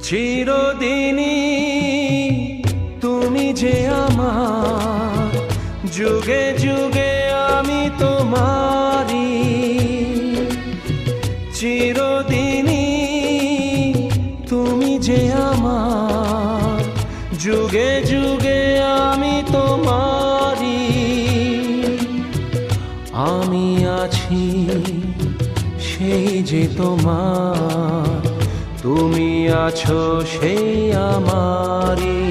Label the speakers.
Speaker 1: চিরদিনই তুমি যে আমার, যুগে যুগে আমি তোমারি। চিরদিনই তুমি যে আমার, যুগে যুগে আমি তোমারি। আমি আছি সেই যে তোমার, তুমি আছো সেই আমারি।